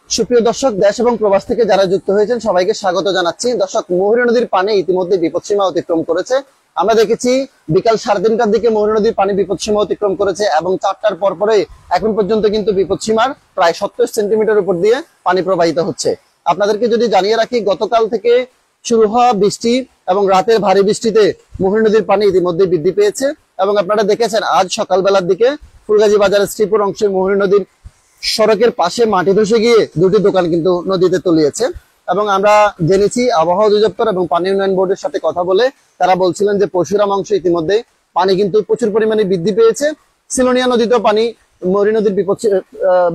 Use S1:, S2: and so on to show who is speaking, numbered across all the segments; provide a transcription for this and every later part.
S1: সুপ্রিয় দর্শক, দেশ এবং প্রবাস থেকে যারা যুক্ত হয়েছেন সবাইকে স্বাগত জানাচ্ছি। দর্শক, মুহুরী নদীর পানি ইতিমধ্যে বিপদসীমা অতিক্রম করেছে। আমরা দেখেছি বিকাল 3:30টার দিকে মুহুরী নদীর পানি বিপদসীমা অতিক্রম করেছে এবং 4টার পরে এখন পর্যন্ত কিন্তু বিপদসীমার প্রায় 70 সেন্টিমিটার উপর দিয়ে পানি প্রবাহিত হচ্ছে। আপনাদেরকে যদি জানিয়ে রাখি, গতকাল থেকে শুরু হওয়া বৃষ্টি এবং রাতের ভারী বৃষ্টিতে মুহুরী নদীর পানি ইতিমধ্যে বৃদ্ধি পেয়েছে এবং আপনারা দেখেছেন আজ সকালবেলার দিকে ফুলগাজী বাজারের শ্রীপুর অংশে মুহুরী নদীর সড়কের পাশে মাটি ধসে গিয়ে দুটি দোকান কিন্তু নদীতে তলিয়েছে। এবং আমরা জেনেছি আবহাওয়া অধিদপ্তর এবং পানি উন্নয়ন বোর্ডের সাথে কথা বলে তারা বলছিলেন যে পরশুরাম অংশে ইতিমধ্যে পানি কিন্তু প্রচুর পরিমাণে বৃদ্ধি পেয়েছে। সিলোনিয়া নদীতেও পানি মুহুরী নদীর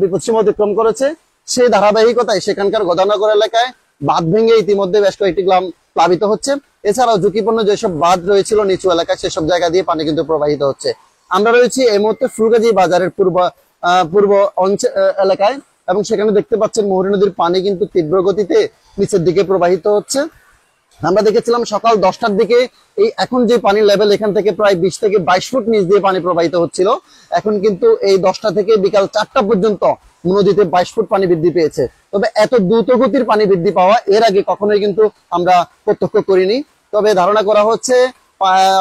S1: বিপদসীমা অতিক্রম করেছে। সেই ধারাবাহিকতায় সেখানকার গদানগর এলাকায় বাঁধ ভেঙে ইতিমধ্যে বেশ কয়েকটি গ্রাম প্লাবিত হচ্ছে। এছাড়াও ঝুঁকিপূর্ণ যেসব বাঁধ রয়েছিল নিচু এলাকায় সেসব জায়গা দিয়ে পানি কিন্তু প্রবাহিত হচ্ছে। আমরা রয়েছি এই মুহূর্তে ফুলগাজী বাজারের পূর্ব এলাকায় এবং সেখানে দেখতে পাচ্ছেন মুহুরী নদীর পানি কিন্তু তীব্র গতিতে নিচের দিকে প্রবাহিত হচ্ছে। আমরা দেখেছিলাম সকাল 10টার দিকে এই এখন যে পানির লেভেল এখান থেকে প্রায় 20 থেকে 22 ফুট নিচ দিয়ে পানি প্রবাহিত হচ্ছিল। এখন কিন্তু এই 10টা থেকে বিকাল 4টা পর্যন্ত নদীতে 22 ফুট পানি বৃদ্ধি পেয়েছে। তবে এত দ্রুত গতির পানি বৃদ্ধি পাওয়া এর আগে কখনোই কিন্তু আমরা প্রত্যক্ষ করিনি। তবে ধারণা করা হচ্ছে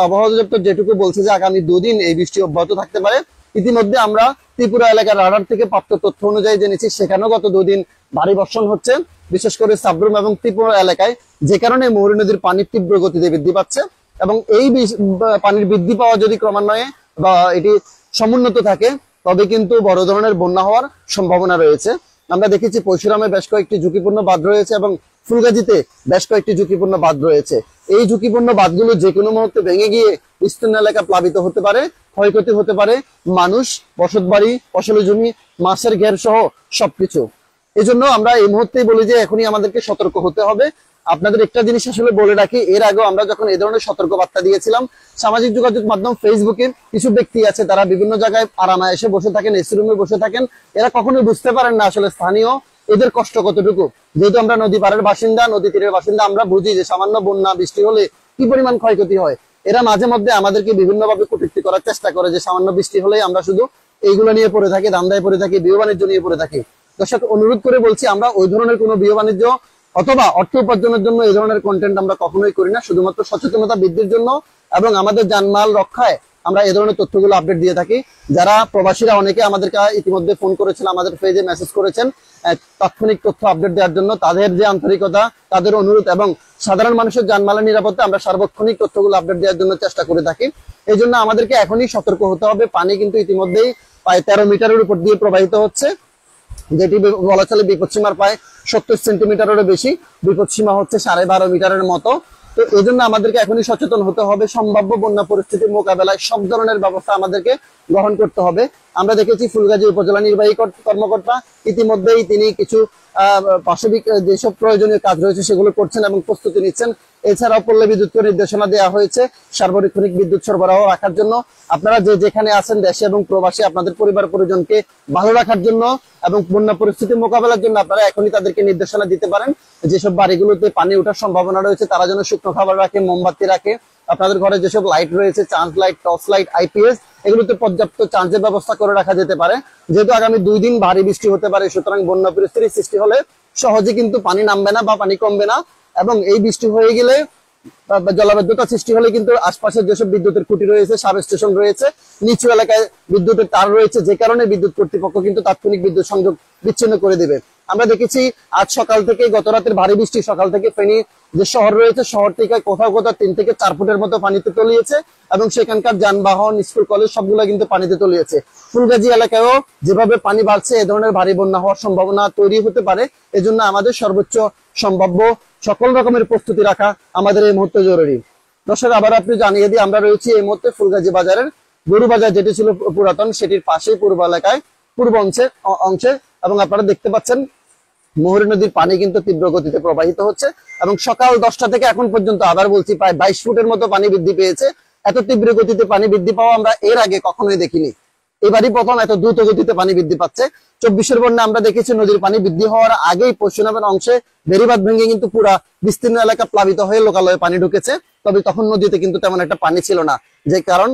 S1: আবহাওয়া অধিদপ্তর যেটুকু বলছে যে আগামী 2 দিন এই বৃষ্টি অব্যাহত থাকতে পারে। ইতিমধ্যে আমরা ত্রিপুরা এলাকার রাডার থেকে প্রাপ্ত তথ্য অনুযায়ী জেনেছি সেখানেও গত 2 দিন ভারী বর্ষণ হচ্ছে, বিশেষ করে সাবরুম এবং ত্রিপুরা এলাকায়, যে কারণে মুহুরী নদীর পানি তীব্র গতিতে বৃদ্ধি পাচ্ছে। এবং এই পানির বৃদ্ধি পাওয়া যদি ক্রমান্বয়ে বা এটি সমুন্নত থাকে তবে কিন্তু বড় ধরনের বন্যা হওয়ার সম্ভাবনা রয়েছে। আমরা দেখেছি পরশুরামে বেশ কয়েকটি ঝুঁকিপূর্ণ বাঁধ রয়েছে এবং ফুলগাজীতে বেশ কয়েকটি ঝুঁকিপূর্ণ বাঁধ রয়েছে। এই ঝুঁকিপূর্ণ বাঁধগুলো যে কোনো মুহূর্তে ভেঙে গিয়ে বিস্তীর্ণ এলাকা প্লাবিত হতে পারে, ক্ষয়ক্ষতি হতে পারে, মানুষ, বসতবাড়ি, ফসলি জমি, মাছের ঘের সহ সবকিছু। এই জন্য আমরা এই মুহূর্তেই বলি যে এখনই আমাদেরকে সতর্ক হতে হবে। আপনাদের একটা জিনিস আসলে বলে রাখি, এর আগে আমরা যখন এই ধরনের সতর্ক বার্তা দিয়েছিলাম, সামাজিক যোগাযোগ মাধ্যম ফেসবুকে কিছু ব্যক্তি আছে তারা বিভিন্ন জায়গায় আরামায় এসে বসে থাকেন, এসি রুমে বসে থাকেন। এরা কখনোই বুঝতে পারেন না আসলে স্থানীয় এদের কষ্ট কতটুকু। যেহেতু আমরা নদী পাড়ের বাসিন্দা, নদী তীরের বাসিন্দা, আমরা বুঝি যে সামান্য বন্যা বৃষ্টি হলে কি পরিমাণ ক্ষয়ক্ষতি হয়। এরা মাঝে মধ্যে আমাদেরকে বিভিন্ন ভাবে কটূক্তি করার চেষ্টা করে যে সামান্য বৃষ্টি হলেই আমরা শুধু এইগুলো নিয়ে পড়ে থাকি, ধান্দায় পড়ে থাকি, বিয়ে বাণিজ্য নিয়ে পড়ে থাকি। দর্শক, অনুরোধ করে বলছি, আমরা ওই ধরনের কোনো বিয়ে বাণিজ্য অথবা অর্থ উপার্জনের জন্য এই ধরনের কন্টেন্ট আমরা কখনোই করি না। শুধুমাত্র সচেতনতা বৃদ্ধির জন্য এবং আমাদের জানমাল রক্ষায় আমরা এই ধরনের তথ্যগুলো আপডেট দিয়ে থাকি। যারা প্রবাসীরা অনেকে আমাদেরকে ইতিমধ্যে ফোন করেছেন, আমাদের পেজে মেসেজ করেছেন তাৎক্ষণিক তথ্য আপডেট দেওয়ার জন্য। তাদের যে আন্তরিকতা, তাদের অনুরোধ এবং সাধারণ মানুষের জানমালের নিরাপত্তা আমরা সার্বক্ষণিক তথ্যগুলো আপডেট দেওয়ার জন্য চেষ্টা করে থাকি। এই জন্য আমাদেরকে এখনই সতর্ক হতে হবে। পানি কিন্তু ইতিমধ্যেই প্রায় 13 মিটারের উপর দিয়ে প্রবাহিত হচ্ছে, যেটি বলা চলে বিপদসীমার প্রায় 70 সেন্টিমিটারেরও বেশি। বিপদসীমা হচ্ছে 12.5 মিটারের মতো। তো এই জন্য আমাদেরকে এখনই সচেতন হতে হবে। সম্ভাব্য বন্যা পরিস্থিতি মোকাবেলায় সব ধরনের ব্যবস্থা আমাদেরকে গ্রহণ করতে হবে। আমরা দেখেছি ফুলগাজী উপজেলা নির্বাহী কর্মকর্তা ইতিমধ্যেই তিনি কিছু পাশবিক যেসব প্রয়োজনীয় কাজ রয়েছে সেগুলো করছেন এবং প্রস্তুতি নিচ্ছেন। এছাড়াও পল্লী বিদ্যুৎকে নির্দেশনা দেওয়া হয়েছে সার্বক্ষণিক বিদ্যুৎ সরবরাহ রাখার জন্য। আপনারা যেখানে আছেন দেশে এবং প্রবাসে আপনাদের পরিবার পরিজনকে ভালো রাখার জন্য এবং বন্যা পরিস্থিতি মোকাবেলার জন্য আপনারা এখনই তাদেরকে নির্দেশনা দিতে পারেন। যেসব বাড়িগুলোতে পানি ওঠার সম্ভাবনা রয়েছে তারা যেন শুকনো খাবার রাখে, মোমবাতি রাখে। আপনাদের ঘরে যেসব লাইট রয়েছে, charge light, torch light, IPS, এগুলোতে পর্যাপ্ত চার্জের ব্যবস্থা করে রাখা যেতে পারে। যেহেতু আগামী 2 দিন ভারী বৃষ্টি হতে পারে, সুতরাং বন্যা পরিস্থিতির সৃষ্টি হলে সহজে কিন্তু পানি নামবে না বা পানি কমবে না। এবং এই বৃষ্টি হয়ে গেলে জলাবদ্ধতা সৃষ্টি হলে কিন্তু আশপাশের যেসব বিদ্যুতের খুঁটি রয়েছে, সাব স্টেশন রয়েছে, নিচু এলাকায় বিদ্যুতের তার রয়েছে, যে কারণে বিদ্যুৎ কর্তৃপক্ষ কিন্তু তাৎক্ষণিক বিদ্যুৎ সংযোগ বিচ্ছিন্ন করে দেবে। আমরা দেখেছি আজ সকাল থেকে, গত রাতের ভারী বৃষ্টি সকাল থেকে ফেনী যে শহর রয়েছে, শহর থেকে কোথাও কোথাও 3 থেকে 4 ফুটের মতো পানিতে তলিয়েছে এবং সেখানকার যানবাহন, স্কুল, কলেজ সবগুলো কিন্তু পানিতে তলিয়েছে। ফুলগাজী এলাকায়ও যেভাবে পানি বাড়ছে এ ধরনের ভারী বন্যা হওয়ার সম্ভাবনা তৈরি হতে পারে। এজন্য আমাদের সর্বোচ্চ সম্ভাব্য সকল রকমের প্রস্তুতি রাখা আমাদের এই মুহূর্তে জরুরি। দর্শক, আবার আপনি জানিয়ে দিই, আমরা রয়েছি এই মুহূর্তে ফুলগাজী বাজারের গরু বাজার, যেটি ছিল পুরাতন, সেটির পাশেই পূর্ব এলাকায় পূর্ব অংশে এবং আপনারা দেখতে পাচ্ছেন মুহুরী নদীর পানি কিন্তু তীব্র গতিতে প্রবাহিত হচ্ছে এবং সকাল 10টা থেকে এখন পর্যন্ত, আবার বলছি, প্রায় 22 ফুটের মতো পানি বৃদ্ধি পেয়েছে। এত তীব্র গতিতে পানি বৃদ্ধি পাওয়া আমরা এর আগে কখনোই দেখিনি। এবারই প্রথম এত দ্রুত গতিতে পানি বৃদ্ধি পাচ্ছে। 24-এর বন্যা আমরা দেখেছি নদীর পানি বৃদ্ধি হওয়ার আগেই পশ্চিমের অংশে বেড়িবাঁধ ভেঙে কিন্তু পুরা বিস্তীর্ণ এলাকা প্লাবিত হয়ে লোকালয়ে পানি ঢুকেছে। তবে তখন নদীতে কিন্তু তেমন একটা পানি ছিল না, যে কারণ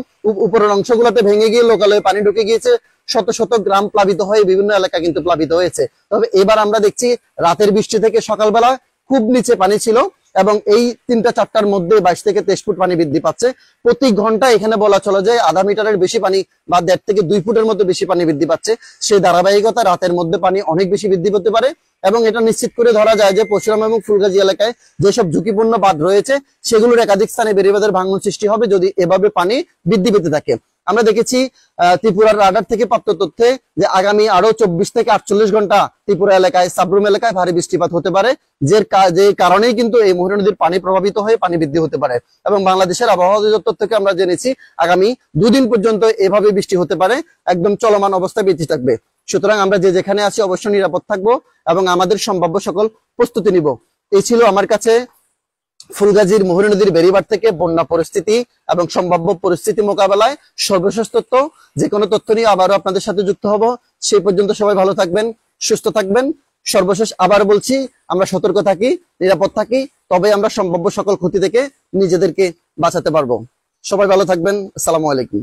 S1: উপরের অংশগুলোতে ভেঙে গিয়ে লোকালয়ে পানি ঢুকে গিয়েছে। শত শত গ্রাম প্লাবিত হয়ে বিভিন্ন এলাকা কিন্তু প্লাবিত হয়েছে। তবে এবার আমরা দেখছি রাতের বৃষ্টি থেকে সকালবেলা খুব নিচে পানি ছিল এবং এই 3টা 4টার মধ্যে 22 থেকে 23 ফুট পানি বৃদ্ধি পাচ্ছে। প্রতি ঘন্টা এখানে বলা চলে যায় আধা মিটারের বেশি পানি বা 1.5 থেকে 2 ফুটের মধ্যে বেশি পানি বৃদ্ধি পাচ্ছে। সেই ধারাবাহিকতা রাতের মধ্যে পানি অনেক বেশি বৃদ্ধি পেতে পারে এবং এটা নিশ্চিত করে ধরা যায় যে পরশুরাম এবং ফুলগাজী এলাকায় যেসব ঝুঁকিপূর্ণ বাঁধ রয়েছে সেগুলোর একাধিক স্থানে বেড়িবাঁধের ভাঙন সৃষ্টি হবে যদি এভাবে পানি বৃদ্ধি পেতে থাকে। আমরা দেখেছি ত্রিপুরার রাডার থেকে প্রাপ্ত তথ্যে যে আগামী আরো 24 থেকে 48 ঘন্টা ত্রিপুরা এলাকায় সাবরুম এলাকায় ভারী বৃষ্টিপাত হতে পারে, যে কারণেই কিন্তু এই মোহরী নদীর পানি প্রভাবিত হয়ে পানি বৃদ্ধি হতে পারে। এবং বাংলাদেশের আবহাওয়া অধিদপ্তর থেকে আমরা জেনেছি আগামী 2 দিন পর্যন্ত এভাবে বৃষ্টি হতে পারে, একদম চলমান অবস্থায় বেঁচে থাকবে। সুতরাং আমরা যে যেখানে আছি অবশ্যই নিরাপদ থাকবো এবং আমাদের সম্ভাব্য সকল প্রস্তুতি নিব। এই ছিল আমার কাছে ফুলগাজীর মোহরী নদীর বেড়িবাঁধ থেকে বন্যা পরিস্থিতি এবং সম্ভাব্য পরিস্থিতি মোকাবেলায় সর্বশেষ তথ্য। যে কোনো তথ্য নিয়ে আবারও আপনাদের সাথে যুক্ত হব। সেই পর্যন্ত সবাই ভালো থাকবেন, সুস্থ থাকবেন। সর্বশেষ আবার বলছি, আমরা সতর্ক থাকি, নিরাপদ থাকি, তবে আমরা সম্ভাব্য সকল ক্ষতি থেকে নিজেদেরকে বাঁচাতে পারবো। সবাই ভালো থাকবেন। আসসালামু আলাইকুম।